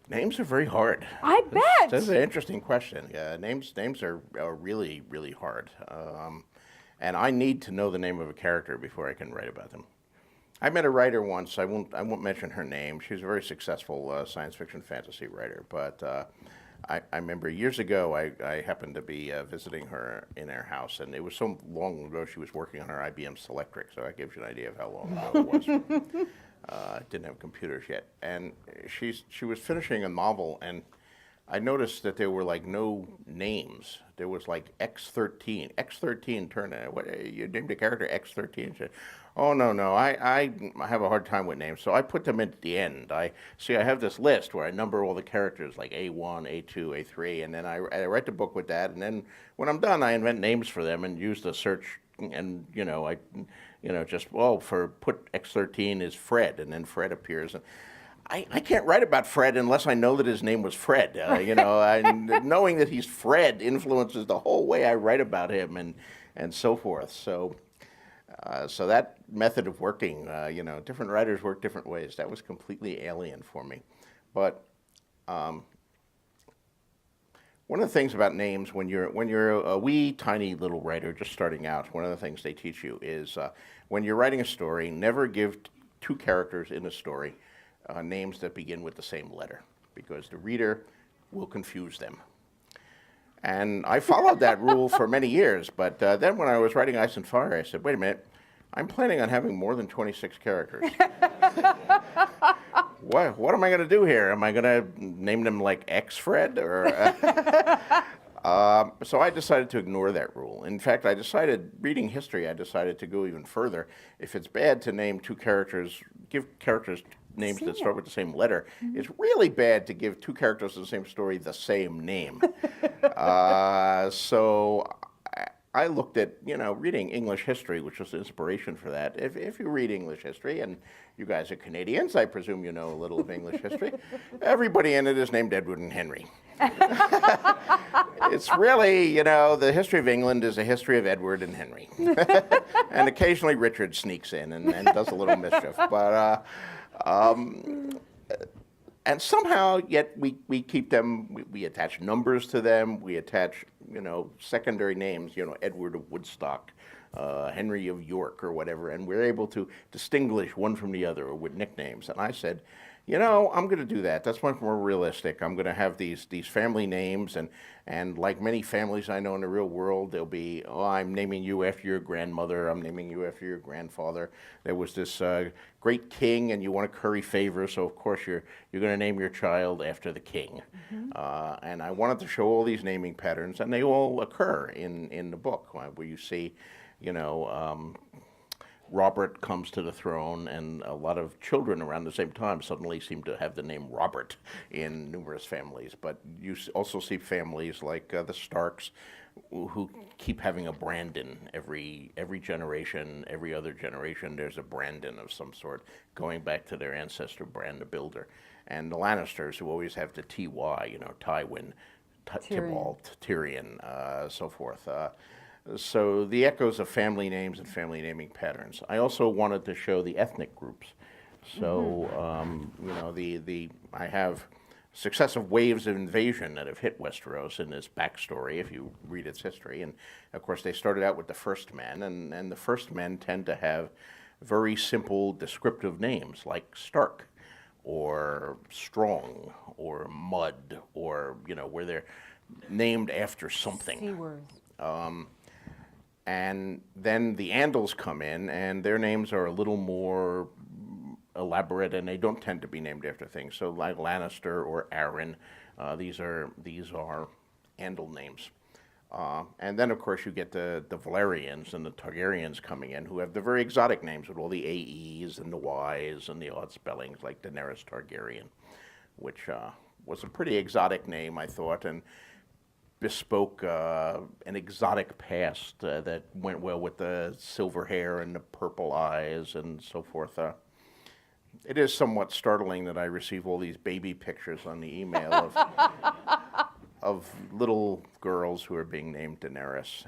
Names are very hard. I That's bet. an interesting question. Yeah, names are really, really hard. And I need to know the name of a character before I can write about them. I met a writer once. I won't mention her name. She was a very successful science fiction fantasy writer. But I remember years ago I happened to be visiting her in her house, and it was so long ago she was working on her IBM Selectric. So that gives you an idea of how long ago it was. Didn't have computers yet, and she was finishing a novel, and I noticed that there were like no names. There was like X13. X13 turned in. What, you named a character X13? She said, oh, no. I have a hard time with names, so I put them at the end. I have this list where I number all the characters like A1, A2, A3, and then I write the book with that. And then when I'm done, I invent names for them and use the search. And just for put X13 is Fred, and then Fred appears. And I can't write about Fred unless I know that his name was Fred. Knowing that he's Fred influences the whole way I write about him and so forth. So that method of working, different writers work different ways. That was completely alien for me. But one of the things about names when you're a wee tiny little writer just starting out, one of the things they teach you is when you're writing a story, never give two characters in a story names that begin with the same letter, because the reader will confuse them. And I followed that rule for many years, but then when I was writing Ice and Fire, I said, wait a minute, I'm planning on having more than 26 characters. What am I going to do here? Am I going to name them like X-Fred? So I decided to ignore that rule. In fact, reading history, I decided to go even further. If it's bad to name two characters, give characters names that start with the same letter. It's really bad to give two characters in the same story the same name. So I looked at, reading English history, which was the inspiration for that. If you read English history, and you guys are Canadians, I presume you know a little of English history, everybody in it is named Edward and Henry. It's really, the history of England is a history of Edward and Henry. And occasionally Richard sneaks in and does a little mischief. But and somehow, yet we keep them, we attach numbers to them, we attach, secondary names, Edward of Woodstock, Henry of York or whatever, and we're able to distinguish one from the other with nicknames. And I said, I'm going to do that. That's much more realistic. I'm going to have these family names, and like many families I know in the real world, they'll be, I'm naming you after your grandmother. I'm naming you after your grandfather. There was this great king, and you want to curry favor, so of course you're going to name your child after the king. And I wanted to show all these naming patterns, and they all occur in the book, where you see, Robert comes to the throne, and a lot of children around the same time suddenly seem to have the name Robert in numerous families. But you also see families like the Starks, who keep having a Brandon every generation, every other generation. There's a Brandon of some sort, going back to their ancestor Bran the Builder, and the Lannisters, who always have the Ty, Tywin, Tybalt, Tyrion, so forth. So the echoes of family names and family naming patterns. I also wanted to show the ethnic groups. So I have successive waves of invasion that have hit Westeros in this backstory, if you read its history. And of course, they started out with the First Men, and the First Men tend to have very simple descriptive names like Stark, or Strong, or Mud, or where they're named after something. C words. And then the Andals come in, and their names are a little more elaborate, and they don't tend to be named after things. So like Lannister or Arryn, these are Andal names. And then, of course, you get the Valerians and the Targaryens coming in, who have the very exotic names with all the AEs and the Ys and the odd spellings, like Daenerys Targaryen, which was a pretty exotic name, I thought, and bespoke an exotic past that went well with the silver hair and the purple eyes and so forth. It is somewhat startling that I receive all these baby pictures on the email of little girls who are being named Daenerys.